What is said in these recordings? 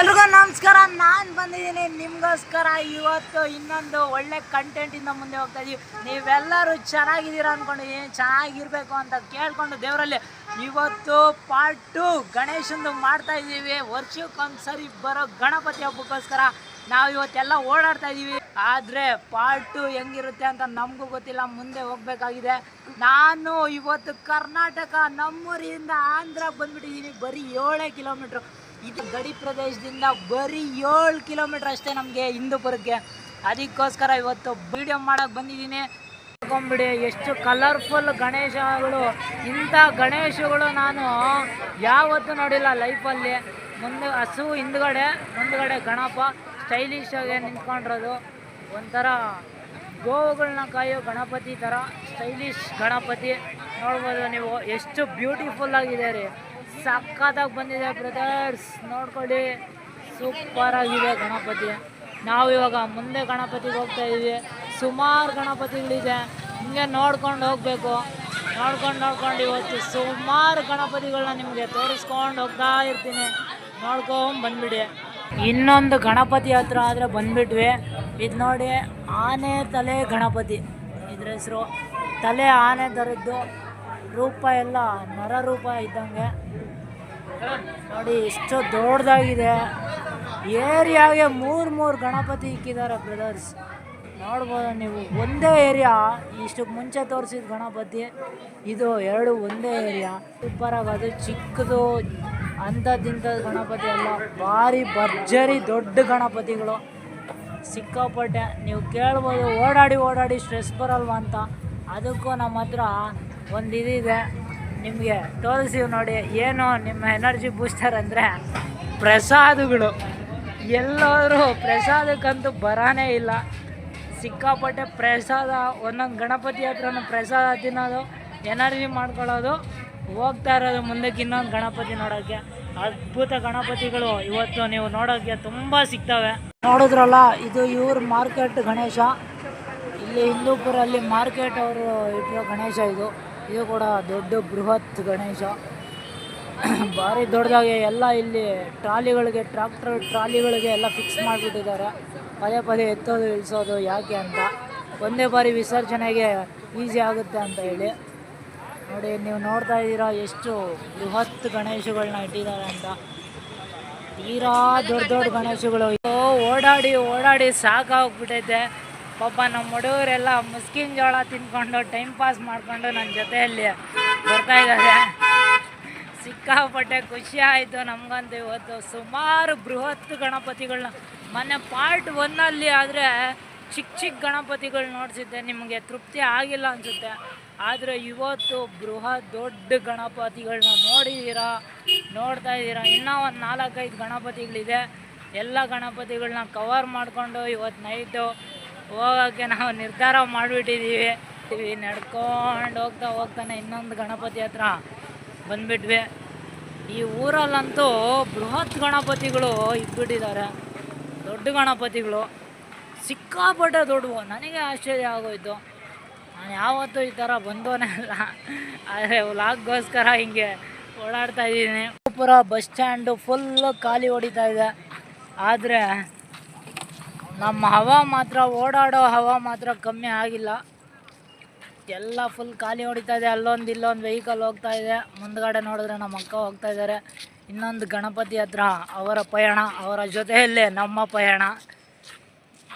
ಎಲ್ರಿಗೂ ನಮಸ್ಕಾರ. ನಾನು ಬಂದಿದ್ದೀನಿ ನಿಮಗೋಸ್ಕರ. ಇವತ್ತು ಇನ್ನೊಂದು ಒಳ್ಳೆ ಕಂಟೆಂಟಿಂದ ಮುಂದೆ ಹೋಗ್ತಾ ಇದೀವಿ. ನೀವೆಲ್ಲರೂ ಚೆನ್ನಾಗಿದ್ದೀರಾ ಅಂದ್ಕೊಂಡಿದ್ದೀನಿ. ಚೆನ್ನಾಗಿರಬೇಕು ಅಂತ ಕೇಳ್ಕೊಂಡು ದೇವರಲ್ಲಿ ಇವತ್ತು ಪಾರ್ಟ್ 2 ಗಣೇಶಂದು ಮಾಡ್ತಾ ಇದ್ದೀವಿ. ವರ್ಷಕ್ಕೊಂದ್ಸರಿ ಬರೋ ಗಣಪತಿ ಹಬ್ಬಕ್ಕೋಸ್ಕರ ನಾವು ಇವತ್ತೆಲ್ಲ ಓಡಾಡ್ತಾ ಇದ್ದೀವಿ. ಆದರೆ ಪಾರ್ಟ್ 2 ಹೆಂಗಿರುತ್ತೆ ಅಂತ ನಮಗೂ ಗೊತ್ತಿಲ್ಲ, ಮುಂದೆ ಹೋಗಬೇಕಾಗಿದೆ. ನಾನು ಇವತ್ತು ಕರ್ನಾಟಕ ನಮ್ಮೂರಿಂದ ಆಂಧ್ರ ಬಂದುಬಿಟ್ಟಿದ್ದೀನಿ. ಬರೀ 7 ಕಿಲೋಮೀಟ್ರು. ಇದು ಗಡಿ ಪ್ರದೇಶದಿಂದ ಬರೀ 7 ಕಿಲೋಮೀಟ್ರ್ ಅಷ್ಟೇ ನಮಗೆ ಹಿಂದೂಪುರಕ್ಕೆ. ಅದಕ್ಕೋಸ್ಕರ ಇವತ್ತು ವಿಡಿಯೋ ಮಾಡೋಕ್ಕೆ ಬಂದಿದ್ದೀನಿ. ನೋಡ್ಕೊಂಬಿಡಿ ಎಷ್ಟು ಕಲರ್ಫುಲ್ ಗಣೇಶಗಳು. ಇಂಥ ಗಣೇಶಗಳು ನಾನು ಯಾವತ್ತೂ ನೋಡಿಲ್ಲ ಲೈಫಲ್ಲಿ. ಮುಂದೆ ಹಸು ಮುಂದುಗಡೆ ಗಣಪ ಸ್ಟೈಲಿಶ್ ಆಗಿ ನಿಂತ್ಕೊಂಡಿರೋದು. ಒಂಥರ ಗೋವುಗಳನ್ನ ಕಾಯೋ ಗಣಪತಿ ಥರ ಸ್ಟೈಲಿಶ್ ಗಣಪತಿ ನೋಡ್ಬೋದು ನೀವು. ಎಷ್ಟು ಬ್ಯೂಟಿಫುಲ್ ಆಗಿದೆ ರೀ, ಸಕ್ಕತ್ತಾಗಿ ಬಂದಿದೆ ಬ್ರದರ್ಸ್. ನೋಡ್ಕೊಳ್ಳಿ, ಸೂಪರ್ ಆಗಿದೆ ಗಣಪತಿ. ನಾವು ಇವಾಗ ಮುಂದೆ ಗಣಪತಿಗೆ ಹೋಗ್ತಾ ಇದ್ದೀವಿ. ಸುಮಾರು ಗಣಪತಿಗಳಿದೆ, ಹಿಂಗೆ ನೋಡ್ಕೊಂಡು ಹೋಗಬೇಕು. ನೋಡ್ಕೊಂಡು ಇವತ್ತು ಸುಮಾರು ಗಣಪತಿಗಳನ್ನ ನಿಮಗೆ ತೋರಿಸ್ಕೊಂಡು ಹೋಗ್ತಾ ಇರ್ತೀನಿ. ನೋಡ್ಕೊಂಡು ಬಂದುಬಿಡಿ. ಇನ್ನೊಂದು ಗಣಪತಿ ಹತ್ರ ಆದರೆ ಬಂದುಬಿಟ್ವಿ. ಇದು ನೋಡಿ, ಆನೆ ತಲೆ ಗಣಪತಿ ಇದ್ರ ಹೆಸರು. ತಲೆ ಆನೆ ಥರದ್ದು, ರೂಪ ಎಲ್ಲ ನರ ರೂಪ ಇದ್ದಂಗೆ. ನೋಡಿ ಎಷ್ಟು ದೊಡ್ಡದಾಗಿದೆ. ಏರಿಯಾಗೆ ಮೂರು ಗಣಪತಿ ಇಕ್ಕಿದ್ದಾರೆ ಬ್ರದರ್ಸ್. ನೋಡ್ಬೋದು ನೀವು. ಒಂದೇ ಏರಿಯಾ. ಇಷ್ಟಕ್ಕೆ ಮುಂಚೆ ತೋರಿಸಿದ ಗಣಪತಿ ಇದು 2 ಒಂದೇ ಏರಿಯಾ. ಸೂಪರಾಗಿ ಅದು ಚಿಕ್ಕದು ಅಂಥದ್ದಿಂಥ ಗಣಪತಿ ಅಲ್ಲ, ಭಾರಿ ಭರ್ಜರಿ ದೊಡ್ಡ ಗಣಪತಿಗಳು ಸಿಕ್ಕಾಪಟ್ಟೆ. ನೀವು ಕೇಳ್ಬೋದು ಓಡಾಡಿ ಸ್ಟ್ರೆಸ್ ಬರಲ್ವ ಅಂತ. ಅದಕ್ಕೂ ನಮ್ಮ ಹತ್ರ ಒಂದು ಇದಿದೆ, ನಿಮಗೆ ತೋರಿಸಿವಿ ನೋಡಿ. ಏನು ನಿಮ್ಮ ಎನರ್ಜಿ ಬೂಸ್ಟರ್ ಅಂದರೆ ಪ್ರಸಾದಗಳು. ಎಲ್ಲರೂ ಪ್ರಸಾದಕ್ಕಂತೂ ಬರಾನೇ ಇಲ್ಲ. ಸಿಕ್ಕಾಪಟ್ಟೆ ಪ್ರಸಾದ. ಒಂದೊಂದು ಗಣಪತಿ ಹತ್ರನೂ ಪ್ರಸಾದ ತಿನ್ನೋದು, ಎನರ್ಜಿ ಮಾಡ್ಕೊಳ್ಳೋದು, ಹೋಗ್ತಾ ಇರೋದು ಮುಂದಕ್ಕೆ ಇನ್ನೊಂದು ಗಣಪತಿ ನೋಡೋಕ್ಕೆ. ಅದ್ಭುತ ಗಣಪತಿಗಳು ಇವತ್ತು ನೀವು ನೋಡೋಕ್ಕೆ ತುಂಬ ಸಿಗ್ತವೆ. ನೋಡಿದ್ರಲ್ಲ, ಇದು ಇವ್ರ ಮಾರ್ಕೆಟ್ ಗಣೇಶ. ಇಲ್ಲಿ ಹಿಂದೂಪುರಲ್ಲಿ ಮಾರ್ಕೆಟ್ ಅವರು ಇಟ್ಟಿರೋ ಗಣೇಶ ಇದು ಕೂಡ ದೊಡ್ಡ ಬೃಹತ್ ಗಣೇಶ. ಭಾರಿ ದೊಡ್ಡದಾಗಿ ಎಲ್ಲ ಇಲ್ಲಿ ಟ್ರಾಲಿಗಳಿಗೆ, ಟ್ರಾಕ್ಟರ್ ಟ್ರಾಲಿಗಳಿಗೆ ಎಲ್ಲ ಫಿಕ್ಸ್ ಮಾಡಿಬಿಟ್ಟಿದ್ದಾರೆ. ಪದೇ ಎತ್ತೋದು ಇಳಿಸೋದು ಯಾಕೆ ಅಂತ, ಒಂದೇ ಬಾರಿ ವಿಸರ್ಜನೆಗೆ ಈಸಿ ಆಗುತ್ತೆ ಅಂತ ಹೇಳಿ. ನೋಡಿ, ನೀವು ನೋಡ್ತಾ ಇದ್ದೀರಾ ಎಷ್ಟು ಬೃಹತ್ ಗಣೇಶಗಳನ್ನ ಇಟ್ಟಿದ್ದಾರೆ ಅಂತ. ತೀರಾ ದೊಡ್ಡ ಗಣೇಶಗಳು. ಓಡಾಡಿ ಸಾಕಾಗ್ಬಿಟ್ಟೈತೆ. ಪಾಪ ನಮ್ಮ ಹುಡುಗರೆಲ್ಲ ಮುಸ್ಕಿನ ಜೋಳ ತಿಂದ್ಕೊಂಡು ಟೈಮ್ ಪಾಸ್ ಮಾಡಿಕೊಂಡು ನನ್ನ ಜೊತೆಯಲ್ಲಿ ಬರ್ತಾ ಇದ್ದಾರೆ. ಸಿಕ್ಕಾಪಟ್ಟೆ ಖುಷಿ ಆಯಿತು ನಮಗಂತೂ. ಇವತ್ತು ಸುಮಾರು ಬೃಹತ್ ಗಣಪತಿಗಳನ್ನ ಮೊನ್ನೆ ಪಾರ್ಟ್ 1 ಆದರೆ ಚಿಕ್ಕ ಗಣಪತಿಗಳು ನೋಡಿಸಿದ್ದೆ, ನಿಮಗೆ ತೃಪ್ತಿ ಆಗಿಲ್ಲ ಅನಿಸುತ್ತೆ. ಆದರೆ ಇವತ್ತು ದೊಡ್ಡ ಗಣಪತಿಗಳನ್ನ ನೋಡ್ತಾ ಇದ್ದೀರಾ. ಇನ್ನೂ ಒಂದು 4-5 ಗಣಪತಿಗಳಿದೆ. ಎಲ್ಲ ಗಣಪತಿಗಳನ್ನ ಕವರ್ ಮಾಡಿಕೊಂಡು ಇವತ್ತು ನೈಟು ಹೋಗೋಕ್ಕೆ ನಾವು ನಿರ್ಧಾರ ಮಾಡಿಬಿಟ್ಟಿದ್ದೀವಿ. ನಡ್ಕೊಂಡು ಹೋಗ್ತಾನೆ ಇನ್ನೊಂದು ಗಣಪತಿ ಹತ್ರ ಬಂದುಬಿಟ್ವಿ. ಈ ಊರಲ್ಲಂತೂ ಬೃಹತ್ ಗಣಪತಿಗಳು ಇಟ್ಬಿಟ್ಟಿದ್ದಾರೆ. ದೊಡ್ಡ ಗಣಪತಿಗಳು ಸಿಕ್ಕಾಪಟ್ಟೆ ದೊಡ್ಡವು. ನನಗೆ ಆಶ್ಚರ್ಯ ಆಗೋಯ್ತು. ನಾನು ಯಾವತ್ತೂ ಈ ಥರ ಬಂದವನೇ ಅಲ್ಲ, ಆದರೆ ವ್ಲಾಗ್ಗೋಸ್ಕರ ಹಿಂಗೆ ಓಡಾಡ್ತಾ ಇದ್ದೀನಿ. ಪುರ ಬಸ್ ಸ್ಟ್ಯಾಂಡು ಫುಲ್ಲು ಖಾಲಿ ಹೊಡಿತಾ ಇದೆ. ಆದರೆ ನಮ್ಮ ಓಡಾಡೋ ಹವಾ ಮಾತ್ರ ಕಮ್ಮಿ ಆಗಿಲ್ಲ. ಎಲ್ಲ ಫುಲ್ ಖಾಲಿ ಹೊಡಿತಾ ಇದೆ. ಇಲ್ಲೊಂದು ವೆಹಿಕಲ್ ಹೋಗ್ತಾ ಇದೆ. ಮುಂದ್ಗಡೆ ನೋಡಿದ್ರೆ ನಮ್ಮ ಅಕ್ಕ ಹೋಗ್ತಾ ಇದ್ದಾರೆ. ಇನ್ನೊಂದು ಗಣಪತಿ ಹತ್ರ ಅವರ ಪಯಣ, ಅವರ ಜೊತೆಯಲ್ಲೇ ನಮ್ಮ ಪಯಣ.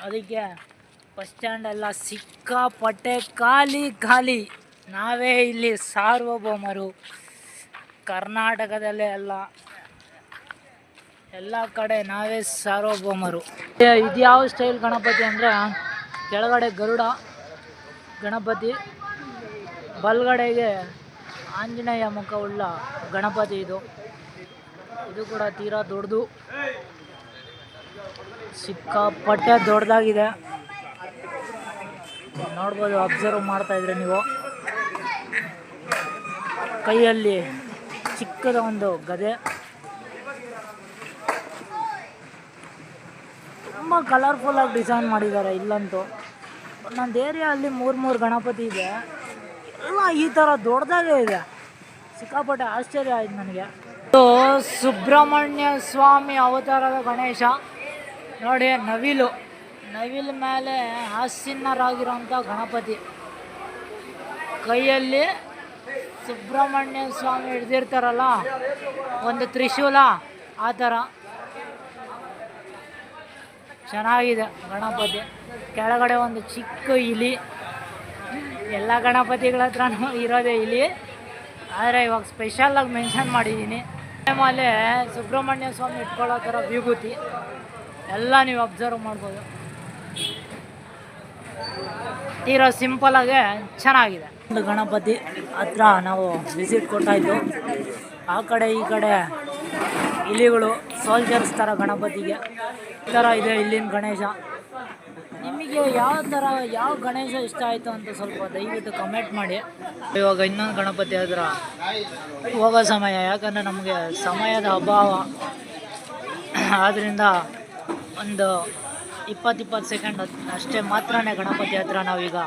ಅದಕ್ಕೆ ಬಸ್ ಸ್ಟ್ಯಾಂಡ್ ಎಲ್ಲ ಸಿಕ್ಕಾಪಟ್ಟೆ ಖಾಲಿ. ನಾವೇ ಇಲ್ಲಿ ಸಾರ್ವಭೌಮರು. ಕರ್ನಾಟಕದಲ್ಲೇ ಎಲ್ಲ ಕಡೆ ನಾವೇ ಸಾರ್ವಭೌಮರು. ಇದು ಯಾವ ಸ್ಟೈಲ್ ಗಣಪತಿ ಅಂದರೆ, ಕೆಳಗಡೆ ಗರುಡ ಗಣಪತಿ, ಬಲ್ಗಡೆಗೆ ಆಂಜನೇಯ ಮುಖವುಳ್ಳ ಗಣಪತಿ. ಇದು ಕೂಡ ತೀರಾ ದೊಡ್ಡದು, ಸಿಕ್ಕಾಪಟ್ಟೆ ದೊಡ್ಡದಾಗಿದೆ. ನೋಡ್ಬೋದು, ಅಬ್ಸರ್ವ್ ಮಾಡ್ತಾಯಿದ್ರೆ ನೀವು. ಕೈಯಲ್ಲಿ ಚಿಕ್ಕದ ಒಂದು ಗದೆ. ತುಂಬ ಕಲರ್ಫುಲ್ಲಾಗಿ ಡಿಸೈನ್ ಮಾಡಿದ್ದಾರೆ. ಇಲ್ಲಂತೂ ಒಂದೊಂದು ಏರಿಯಲ್ಲಿ 3 ಗಣಪತಿ ಇದೆ. ಎಲ್ಲ ಈ ಥರ ದೊಡ್ಡದಾಗೇ ಇದೆ. ಸಿಕ್ಕಾಪಟ್ಟೆ ಆಶ್ಚರ್ಯ ಆಯ್ತು ನನಗೆ. ಇದು ಸುಬ್ರಹ್ಮಣ್ಯ ಸ್ವಾಮಿ ಅವತಾರದ ಗಣೇಶ ನೋಡಿ. ನವಿಲು ಮೇಲೆ ಆಸೀನರಾಗಿರೋಂಥ ಗಣಪತಿ, ಕೈಯಲ್ಲಿ ಸುಬ್ರಹ್ಮಣ್ಯ ಸ್ವಾಮಿ ಹಿಡ್ದಿರ್ತಾರಲ್ಲ ಒಂದು ತ್ರಿಶೂಲ, ಆ ಥರ ಚೆನ್ನಾಗಿದೆ ಗಣಪತಿ. ಕೆಳಗಡೆ ಒಂದು ಚಿಕ್ಕ ಇಲಿ, ಎಲ್ಲ ಗಣಪತಿಗಳ ಹತ್ರನೂ ಇರೋದೇ ಇಲಿ, ಆದರೆ ಇವಾಗ ಸ್ಪೆಷಲಾಗಿ ಮೆನ್ಷನ್ ಮಾಡಿದ್ದೀನಿ. ಮೇಲೆ ಸುಬ್ರಹ್ಮಣ್ಯ ಸ್ವಾಮಿ ಇಟ್ಕೊಳ್ಳೋ ಥರ ವಿಭೂತಿ ಎಲ್ಲ ನೀವು ಅಬ್ಸರ್ವ್ ಮಾಡ್ಬೋದು. ತೀರಾ ಸಿಂಪಲಾಗೆ ಚೆನ್ನಾಗಿದೆ. ಒಂದು ಗಣಪತಿ ಹತ್ರ ನಾವು ವಿಸಿಟ್ ಕೊಟ್ಟಾಯಿತು. ಆ ಕಡೆ ಈ ಕಡೆ ಇಲಿಗಳು ಸೋಲ್ಜರ್ಸ್ ಥರ ಗಣಪತಿಗೆ ಈ ಥರ ಇದೆ ಇಲ್ಲಿನ ಗಣೇಶ. ನಿಮಗೆ ಯಾವ ಗಣೇಶ ಇಷ್ಟ ಆಯಿತು ಅಂತ ಸ್ವಲ್ಪ ದಯವಿಟ್ಟು ಕಮೆಂಟ್ ಮಾಡಿ. ಇವಾಗ ಇನ್ನೊಂದು ಗಣಪತಿ ಹತ್ರ ಹೋಗೋ ಸಮಯ, ಯಾಕಂದರೆ ನಮಗೆ ಸಮಯದ ಅಭಾವ, ಆದ್ದರಿಂದ ಒಂದು 20 ಸೆಕೆಂಡ್ ಅಷ್ಟೇ ಮಾತ್ರನೇ ಗಣಪತಿ ಹತ್ರ ನಾವೀಗ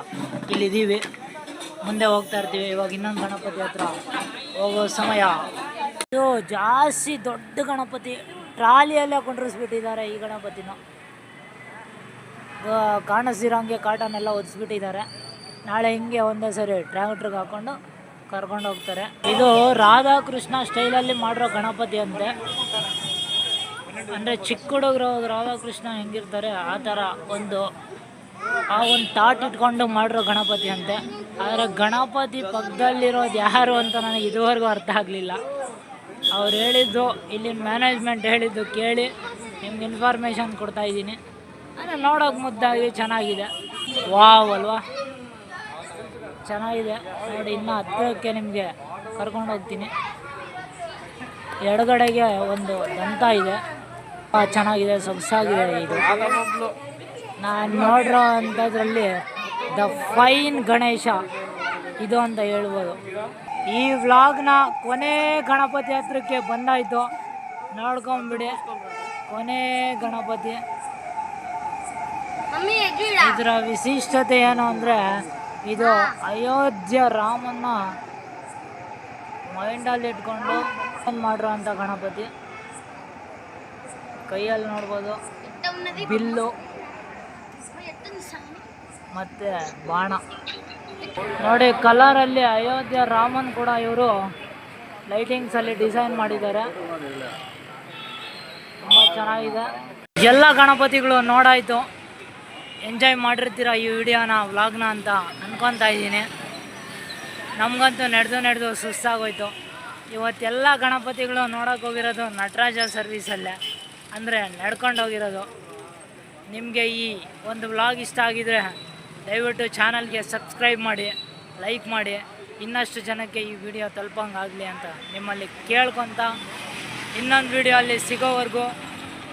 ಇಲ್ಲಿದ್ದೀವಿ. ಮುಂದೆ ಹೋಗ್ತಾ ಇರ್ತೀವಿ. ಇವಾಗ ಇನ್ನೊಂದು ಗಣಪತಿ ಹತ್ರ ಹೋಗೋ ಸಮಯ. ಇದು ಜಾಸ್ತಿ ದೊಡ್ಡ ಗಣಪತಿ, ಟ್ರಾಲಿಯಲ್ಲೇ ಕುಂಡ್ರಿಸ್ಬಿಟ್ಟಿದ್ದಾರೆ ಈ ಗಣಪತಿನ. ಕಾಣಿಸ್ದಿರೋಂಗೆ ಕಾಟನೆಲ್ಲ ಒದಿಸ್ಬಿಟ್ಟಿದ್ದಾರೆ. ನಾಳೆ ಹಿಂಗೆ ಒಂದೇ ಸರಿ ಟ್ರ್ಯಾಕ್ಟ್ರಿಗೆ ಹಾಕ್ಕೊಂಡು ಕರ್ಕೊಂಡು ಹೋಗ್ತಾರೆ. ಇದು ರಾಧಾಕೃಷ್ಣ ಸ್ಟೈಲಲ್ಲಿ ಮಾಡಿರೋ ಗಣಪತಿ ಅಂತೆ. ಅಂದರೆ ಚಿಕ್ಕ ಹುಡುಗರು ರಾಧಾಕೃಷ್ಣ ಹೆಂಗಿರ್ತಾರೆ ಆ ಥರ ಒಂದು ತಾಟ್ ಇಟ್ಕೊಂಡು ಮಾಡಿರೋ ಗಣಪತಿ ಅಂತೆ. ಆದರೆ ಗಣಪತಿ ಪಕ್ಕದಲ್ಲಿರೋದು ಯಾರು ಅಂತ ನನಗೆ ಇದುವರೆಗೂ ಅರ್ಥ ಆಗಲಿಲ್ಲ. ಅವ್ರು ಹೇಳಿದ್ದು, ಇಲ್ಲಿನ ಮ್ಯಾನೇಜ್ಮೆಂಟ್ ಹೇಳಿದ್ದು ಕೇಳಿ ನಿಮ್ಗೆ ಇನ್ಫಾರ್ಮೇಷನ್ ಕೊಡ್ತಾಯಿದ್ದೀನಿ. ಅಂದರೆ ನೋಡೋಕೆ ಮುದ್ದಾಗಿ ಚೆನ್ನಾಗಿದೆ. ವಾವ್ ಅಲ್ವಾ, ಚೆನ್ನಾಗಿದೆ ನೋಡಿ. ಇನ್ನು ಹತ್ತಿರಕ್ಕೆ ನಿಮಗೆ ಕರ್ಕೊಂಡು ಹೋಗ್ತೀನಿ. ಎಡಗಡೆಗೆ ಒಂದು ದಂತ ಇದೆ, ಚೆನ್ನಾಗಿದೆ, ಸೊಗಸಾಗಿದೆ. ಇದು ನಾನು ನೋಡಿರೋ ಅಂಥದ್ರಲ್ಲಿ ದ ಫೈನ್ ಗಣೇಶ ಇದು ಅಂತ ಹೇಳ್ಬೋದು. ಈ ವ್ಲಾಗ್ನ ಕೊನೆ ಗಣಪತಿ ಹತ್ರಕ್ಕೆ ಬಂದಾಯಿತು, ನೋಡ್ಕೊಂಬಿಡಿ. ಕೊನೆ ಗಣಪತಿ, ಇದರ ವಿಶಿಷ್ಟತೆ ಏನು ಅಂದರೆ ಇದು ಅಯೋಧ್ಯ ರಾಮನ್ನ ಮೈಂಡಲ್ಲಿ ಇಟ್ಕೊಂಡು ಮಾಡಿರೋ ಅಂಥ ಗಣಪತಿ. ಕೈಯಲ್ಲಿ ನೋಡ್ಬೋದು ಬಿಲ್ಲು ಮತ್ತು ಬಾಣ ನೋಡಿ. ಕಲರಲ್ಲಿ ಅಯೋಧ್ಯ ರಾಮನ್ ಕೂಡ ಇವರು ಲೈಟಿಂಗ್ಸಲ್ಲಿ ಡಿಸೈನ್ ಮಾಡಿದ್ದಾರೆ. ತುಂಬ ಚೆನ್ನಾಗಿದೆ. ಎಲ್ಲ ಗಣಪತಿಗಳು ನೋಡಾಯಿತು, ಎಂಜಾಯ್ ಮಾಡಿರ್ತೀರ ಈ ವಿಡಿಯೋನ, ವ್ಲಾಗ್ನ ಅಂತ ಅಂದ್ಕೊತಾ ಇದ್ದೀನಿ. ನಮಗಂತೂ ನಡೆದು ಸುಸ್ತಾಗೋಯ್ತು. ಇವತ್ತೆಲ್ಲ ಗಣಪತಿಗಳು ನೋಡೋಕೆ ಹೋಗಿರೋದು ನಟರಾಜ ಸರ್ವೀಸಲ್ಲೇ, ಅಂದರೆ ನಡ್ಕೊಂಡು ಹೋಗಿರೋದು. ನಿಮಗೆ ಈ ಒಂದು ವ್ಲಾಗ್ ಇಷ್ಟ ಆಗಿದರೆ ದಯವಿಟ್ಟು ಚಾನಲ್ಗೆ ಸಬ್ಸ್ಕ್ರೈಬ್ ಮಾಡಿ, ಲೈಕ್ ಮಾಡಿ, ಇನ್ನಷ್ಟು ಜನಕ್ಕೆ ಈ ವಿಡಿಯೋ ತಲುಪಂಗಾಗಲಿ ಅಂತ ನಿಮ್ಮಲ್ಲಿ ಕೇಳ್ಕೊತ ಇನ್ನೊಂದು ವಿಡಿಯೋ ಅಲ್ಲಿ ಸಿಗೋವರೆಗೂ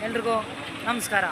ಎಲ್ರಿಗೂ ನಮಸ್ಕಾರ.